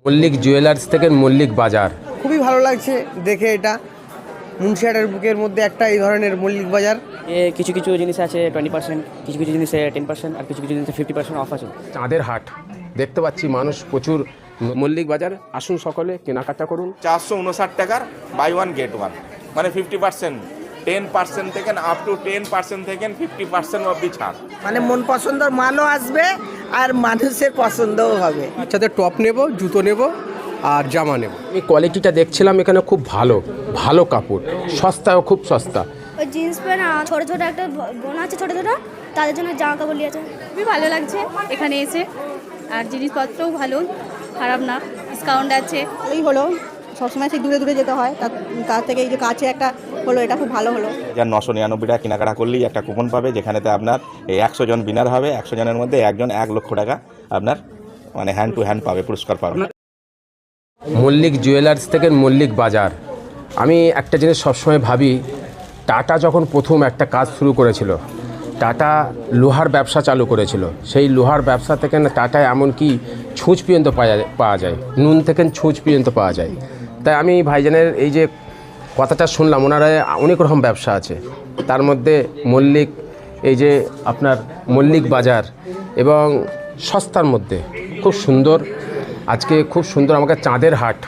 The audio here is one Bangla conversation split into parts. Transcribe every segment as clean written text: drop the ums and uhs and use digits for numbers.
মল্লিক জুয়েলার্স থেকে মল্লিক বাজার। খুবই ভালো লাগছে দেখে এটা। মুন্সিয়াটের বুকের মধ্যে একটা এই ধরনের মল্লিক বাজার। কিছু কিছু জিনিস আছে 20%, কিছু কিছু জিনিসে 10%, আর কিছু কিছু জিনিসে 50% অফ আছে। চাঁদের হাট দেখতে পাচ্ছি মানুষ প্রচুর। মল্লিক বাজার আসুন, সকলে কেনাকাটা করুন। 459 টাকার বাই ওয়ান গেট ওয়ান, মানে 50%, 10% থেকে আপ টু 10% থেকে 50% অবধি ছাড়। মানে মন পছন্দের মালও আসবে আর মানুষের পছন্দও হবে। বাচ্চাদের টপ নেব, জুতো নেব আর জামা নেব। আমি কোয়ালিটিটা দেখছিলাম, এখানে খুব ভালো ভালো কাপড়, সস্তাও খুব সস্তা। ওই জিন্স প্যান্ট ছোটো ছোটো একটা বোন আছে, ছোটো ছোটো, তাদের জন্য জামা কাপড় নিয়েছে। খুবই ভালো লাগছে এখানে এসে, আর জিনিসপত্রও ভালো, খারাপ না, ডিসকাউন্ট আছে। এই হলো, সবসময় সেই দূরে দূরে যেতে হয়, তার থেকে এই যে কাছে একটা হলো, এটা খুব ভালো হলো। 999 টাকা কেনাকাটা করলেই একটা কুপন পাবে, যেখানেতে আপনার এই 100 জন বিনার হবে, 100 জনের মধ্যে একজন 1 লক্ষ টাকা আপনার মানে হ্যান্ড টু হ্যান্ড পাবে, পুরস্কার পাবে। মল্লিক জুয়েলার্স থেকে মল্লিক বাজার। আমি একটা জিনিস সবসময় ভাবি, টাটা যখন প্রথম একটা কাজ শুরু করেছিল, টাটা লোহার ব্যবসা চালু করেছিল। সেই লোহার ব্যবসা থেকে না টাটায় এমনকি ছুঁচ পর্যন্ত পাওয়া যায়, নুন থেকে ছুঁচ পর্যন্ত পাওয়া যায়। তাই আমি ভাইজানের এই যে কথাটা শুনলাম, ওনারা অনেক রকম ব্যবসা আছে, তার মধ্যে মল্লিক, এই যে আপনার মল্লিক বাজার, এবং সস্তার মধ্যে খুব সুন্দর। আজকে খুব সুন্দর আমাকে চাঁদের হাট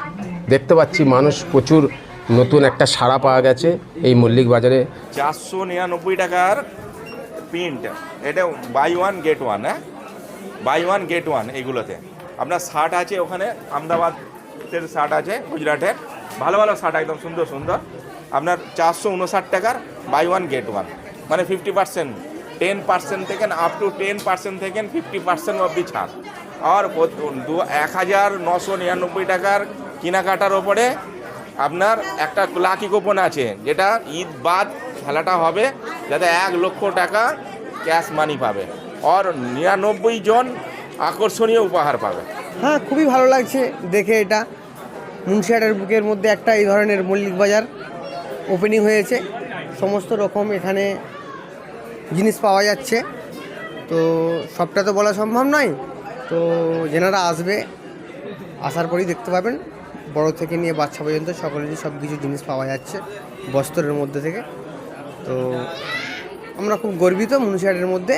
দেখতে পাচ্ছি, মানুষ প্রচুর, নতুন একটা সাড়া পাওয়া গেছে এই মল্লিক বাজারে। 499 টাকার প্রিন্ট, এটা বাই ওয়ান গেট ওয়ান, হ্যাঁ, বাই ওয়ান গেট ওয়ান। এইগুলোতে আপনার শার্ট আছে, ওখানে আহমেদাবাদের শার্ট আছে, গুজরাটের ভালো ভালো শার্ট, একদম সুন্দর সুন্দর। আপনার 459 টাকার বাই ওয়ান গেট ওয়ান, মানে 50%, 10% থেকে আপ টু 10% থেকে 50% অবধি ছাড়। আর 1999 টাকার কেনাকাটার ওপরে আপনার একটা লাকি কুপন আছে, যেটা ঈদ বাদ খেলাটা হবে, যাতে 1 লক্ষ টাকা ক্যাশ মানি পাবে, আর 99 জন আকর্ষণীয় উপহার পাবে। হ্যাঁ, খুবই ভালো লাগছে দেখে এটা। মুন্সিয়াটের বুকের মধ্যে একটা এই ধরনের মল্লিক বাজার ওপেনিং হয়েছে। সমস্ত রকম এখানে জিনিস পাওয়া যাচ্ছে, তো সবটা তো বলা সম্ভব নয়। তো যেনারা আসবে, আসার পরেই দেখতে পাবেন, বড় থেকে নিয়ে বাচ্চা পর্যন্ত সকলেরই সব কিছু জিনিস পাওয়া যাচ্ছে বস্ত্রের মধ্যে থেকে। তো আমরা খুব গর্বিত মুন্সিয়াটের মধ্যে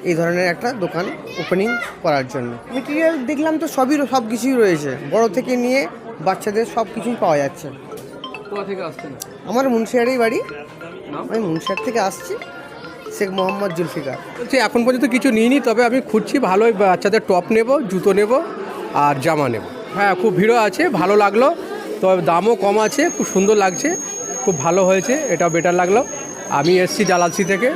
এই ধরনের একটা দোকান ওপেনিং করার জন্য। মেটেরিয়াল দেখলাম তো সব কিছুই রয়েছে, বড় থেকে নিয়ে বাচ্চাদের সব কিছুই পাওয়া যাচ্ছে। কোথা থেকে আসছেন? আমার মুন্সিয়াটেই বাড়ি, আমি মুন্সিয়াট থেকে আসছি, শেখ মোহাম্মদ জুলফিকার। বলছি এখন পর্যন্ত কিছু নিইনি, তবে আমি খুঁজছি ভালোই, বাচ্চাদের টপ নেব, জুতো নেব আর জামা নেব। হ্যাঁ, খুব ভিড়ও আছে, ভালো লাগলো, তবে দামও কম আছে, খুব সুন্দর লাগছে, খুব ভালো হয়েছে, এটা বেটার লাগলো। আমি এসছি জালালসি থেকে,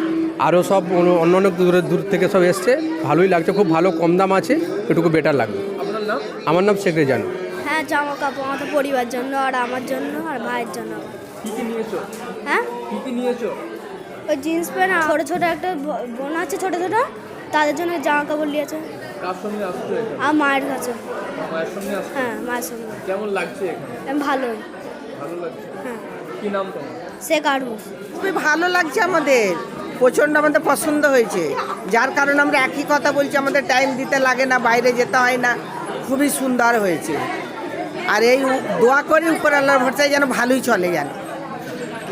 আরও সব অন্য দূর থেকে সব এসছে, ভালোই লাগছে, খুব ভালো, কম দাম আছে, এটুকু বেটার লাগলো। আপনার নাম? আমার নাম শেখ রেজান। হ্যাঁ, জামা কাপড় আমাদের পরিবার জন্য, আর আমার জন্য, আর ভাইয়ের জন্য। কী কী নিয়েছো? হ্যাঁ, কী কী নিয়েছো? ওই জিন্স প্যান্ট ছোটো ছোটো একটা বোন আছে, ছোটো ছোটো, তাদের জন্য জামা কাপড় নিয়েছে। কার সঙ্গে আসছো এখানে? আর মায়ের কাছে। মায়ের সঙ্গে আসছো? হ্যাঁ, মায়ের সঙ্গে। কেমন লাগছে এখানে? ভালোই। ভালো লাগছে। হ্যাঁ। কী নাম তোমার? শেখ আরুষ। খুবই ভালো লাগছে, আমাদের প্রচণ্ড আমাদের পছন্দ হয়েছে, যার কারণে আমরা একই কথা বলছি, আমাদের টাইম দিতে লাগে না, বাইরে যেতে হয় না, খুবই সুন্দর হয়েছে। আর এই দোয়া করি উপর আল্লাহর ভরসায় যেন ভালোই চলে, যেন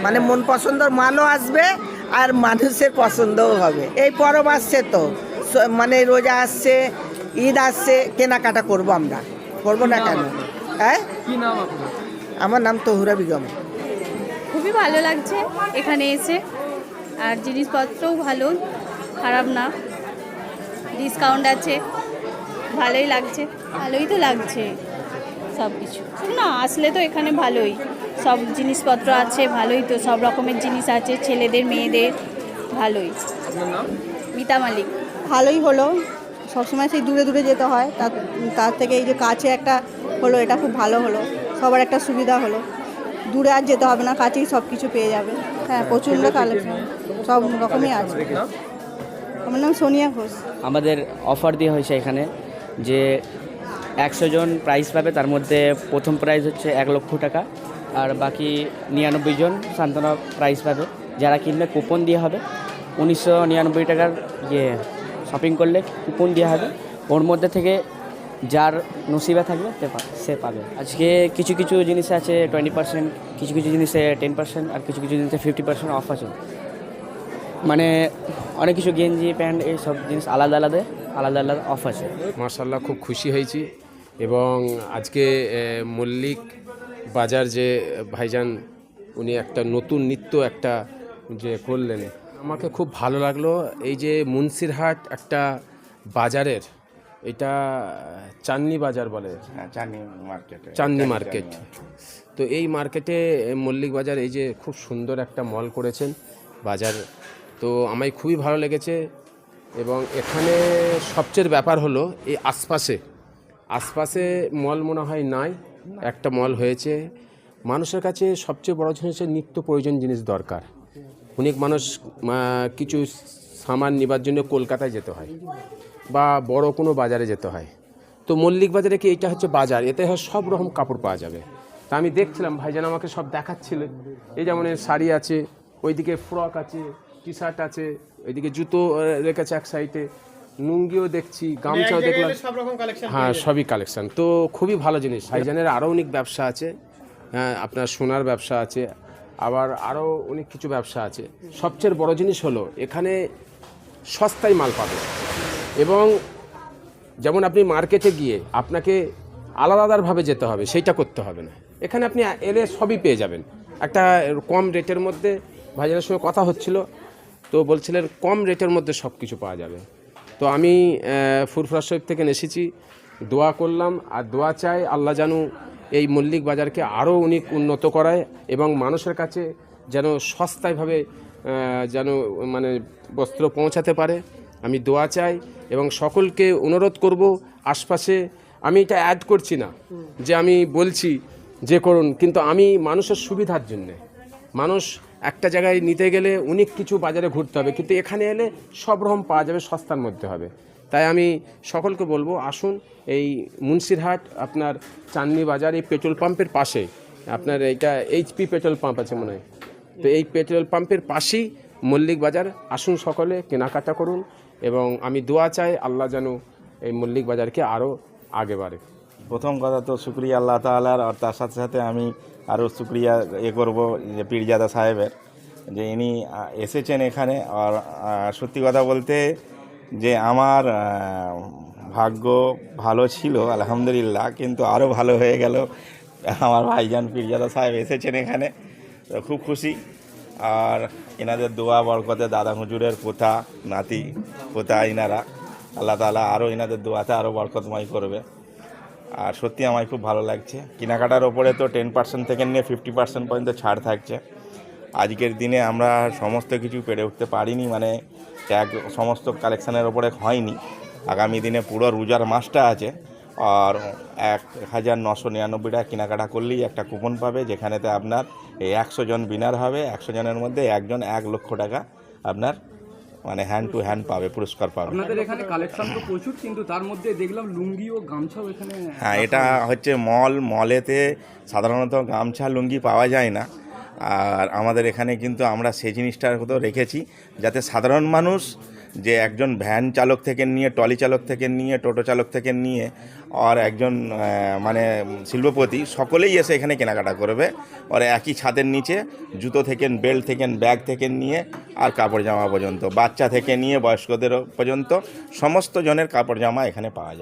মানে মন পছন্দের মালও আসবে আর মানুষের পছন্দও হবে। এই পরব আসছে তো, মানে রোজা আসছে, ঈদ আসছে, কেনাকাটা করব, আমরা করবো না কেন? হ্যাঁ, কী নাম আপনার? আমার নাম তহুরা বেগম। খুবই ভালো লাগছে এখানে এসে, আর জিনিসপত্রও ভালো, খারাপ না, ডিসকাউন্ট আছে, ভালোই লাগছে। ভালোই তো লাগছে সব কিছু, না আসলে তো এখানে ভালোই, সব জিনিসপত্র আছে, ভালোই তো, সব রকমের জিনিস আছে, ছেলেদের মেয়েদের, ভালোই। আপনার নাম? মিতা মালিক। ভালোই হলো, সবসময় সেই দূরে দূরে যেতে হয়, তার থেকে এই যে কাছে একটা হলো, এটা খুব ভালো হলো, সবার একটা সুবিধা হলো, দূরে আর যেতে হবে না, কাছেই সব কিছু পেয়ে যাবে। হ্যাঁ, প্রচণ্ড কালেকশন, সব রকমই আছে। আমার নাম সোনিয়া ঘোষ। আমাদের অফার দেওয়া হয়েছে এখানে, যে 100 জন প্রাইজ পাবে, তার মধ্যে প্রথম প্রাইজ হচ্ছে 1 লক্ষ টাকা, আর বাকি 99 জন সান্ত্বনা প্রাইজ পাবে। যারা কিনবে কুপন দেওয়া হবে, 1999 টাকার শপিং করলে কুপন দেওয়া হবে, ওর মধ্যে থেকে যার নসিবে থাকবে সে পাবে। আজকে কিছু কিছু জিনিসে আছে 20%, কিছু কিছু জিনিসে 10%, আর কিছু কিছু জিনিসে 50% অফ আছে। মানে অনেক কিছু গেঞ্জি প্যান্ট এই সব জিনিস আলাদা আলাদা অফ আছে। মার্শাল্লাহ খুব খুশি হয়েছি। এবং আজকে মল্লিক বাজার যে ভাইজান উনি একটা নতুন নিত্য একটা যে করলেন, আমাকে খুব ভালো লাগলো। এই যে মুন্সিরহাট একটা বাজারের, এটা চাঁদনি বাজার বলে, চাঁদনি মার্কেট। তো এই মার্কেটে মল্লিক বাজার এই যে খুব সুন্দর একটা মল করেছেন বাজার, তো আমায় খুবই ভালো লেগেছে। এবং এখানে সবচেয়ে ব্যাপার হলো এই আশপাশে মল মনে হয় নাই, একটা মল হয়েছে। মানুষের কাছে সবচেয়ে বড় জিনিস হচ্ছে নিত্য প্রয়োজন জিনিস দরকার। অনেক মানুষ কিছু সামান নেবার জন্য কলকাতায় যেতে হয় বা বড় কোনো বাজারে যেতে হয়। তো মল্লিক বাজারে কি এটা হচ্ছে বাজার, এতে হয় সব রকম কাপড় পাওয়া যাবে। তা আমি দেখছিলাম ভাইজান আমাকে সব দেখাচ্ছিলেন। এই যেমন শাড়ি আছে, ওইদিকে ফ্রক আছে, টি শার্ট আছে, ওইদিকে জুতো রেখেছে এক সাইডে, লুঙ্গিও দেখছি, গামছাও দেখলাম। হ্যাঁ, সবই কালেকশন। তো খুবই ভালো জিনিস। ভাইজানের আরও অনেক ব্যবসা আছে, হ্যাঁ, আপনার সোনার ব্যবসা আছে, আবার আরও অনেক কিছু ব্যবসা আছে। সবচেয়ে বড় জিনিস হলো এখানে সস্তায় মাল পাবে। এবং যেমন আপনি মার্কেটে গিয়ে আপনাকে আলাদাভাবে যেতে হবে, সেইটা করতে হবে না। এখানে আপনি এলে সবই পেয়ে যাবেন একটা কম রেটের মধ্যে। ভাইজানের সঙ্গে কথা হচ্ছিল, তো বলছিলেন কম রেটের মধ্যে সব কিছু পাওয়া যাবে। তো আমি ফুরফুরা শরীফ থেকে এসেছি, দোয়া করলাম আর দোয়া চাই আল্লাহ যেন এই মল্লিক বাজারকে আরও অনেক উন্নত করায় এবং মানুষের কাছে যেন সস্তায়ভাবে যেন মানে বস্ত্র পৌঁছাতে পারে, আমি দোয়া চাই। এবং সকলকে অনুরোধ করব, আশপাশে আমি এটা অ্যাড করছি না যে আমি বলছি যে করুন, কিন্তু আমি মানুষের সুবিধার জন্যে, মানুষ একটা জায়গায় নিতে গেলে অনেক কিছু বাজারে ঘুরতে হবে, কিন্তু এখানে এলে সব রকম পাওয়া যাবে, সস্তার মধ্যে হবে। তাই আমি সকলকে বলবো আসুন এই মুন্সিরহাট আপনার চাঁদনি বাজার, এই পেট্রোল পাম্পের পাশে, আপনার এইটা HP পেট্রোল পাম্প আছে মনে হয়, তো এই পেট্রোল পাম্পের পাশেই মল্লিক বাজার। আসুন সকলে কেনাকাটা করুন এবং আমি দোয়া চাই আল্লাহ যেন এই মল্লিক বাজারকে আরও আগে বাড়ে। প্রথম কথা তো শুক্রিয়া আল্লাহ তাআলার, আর তার সাথে সাথে আমি আরও শুক্রিয়া করব যে পীরজাদা সাহেবের, যে ইনি এসেছেন এখানে। আর সত্যি কথা বলতে যে আমার ভাগ্য ভালো ছিল আলহামদুলিল্লাহ, কিন্তু আরও ভালো হয়ে গেল আমার ভাইজান পীরজাদা সাহেব এসেছেন এখানে, তো খুব খুশি। আর এনাদের দোয়া বরকতে দাদা হুজুরের পোতা নাতি পোতা ইনারা, আল্লাহ তাআলা আরও এনাদের দোয়াতে আরও বরকতময় করবে। আর সত্যি আমায় খুব ভালো লাগছে। কেনাকাটার ওপরে তো 10% থেকে নিয়ে 50% পর্যন্ত ছাড় থাকছে। আজকের দিনে আমরা সমস্ত কিছু পেরে উঠতে পারিনি, মানে সমস্ত কালেকশানের ওপরে হয়নি। আগামী দিনে পুরো রোজার মাসটা আছে, আর 1999 টাকা কেনাকাটা করলেই একটা কুপন পাবে, যেখানেতে আপনার এই 100 জন বিনার হবে, 100 জনের মধ্যে একজন 1 লক্ষ টাকা আপনার মানে হ্যান্ড টু হ্যান্ড পাবে, পুরস্কার পাবে। আপনাদের এখানে কালেকশন তো প্রচুর, কিন্তু তার মধ্যে দেখলাম লুঙ্গি ও গামছাও এখানে। হ্যাঁ, এটা হচ্ছে মলেতে সাধারণত গামছা লুঙ্গি পাওয়া যায় না, আর আমাদের এখানে কিন্তু আমরা সেই জিনিসটার তো রেখেছি যাতে সাধারণ মানুষ, যে একজন ভ্যান চালক থেকে নিয়ে, ট্রলি চালক থেকে নিয়ে, টোটো চালক থেকে নিয়ে, আর একজন মানে শিল্পপতি, সকলেই এসে এখানে কেনাকাটা করবে। আর একই ছাদের নিচে জুতো থেকে, বেল্ট থেকে, ব্যাগ থেকে নিয়ে আর কাপড় জামা পর্যন্ত, বাচ্চা থেকে নিয়ে বয়স্কদের পর্যন্ত সমস্ত জনের কাপড় জামা এখানে পাওয়া যায়।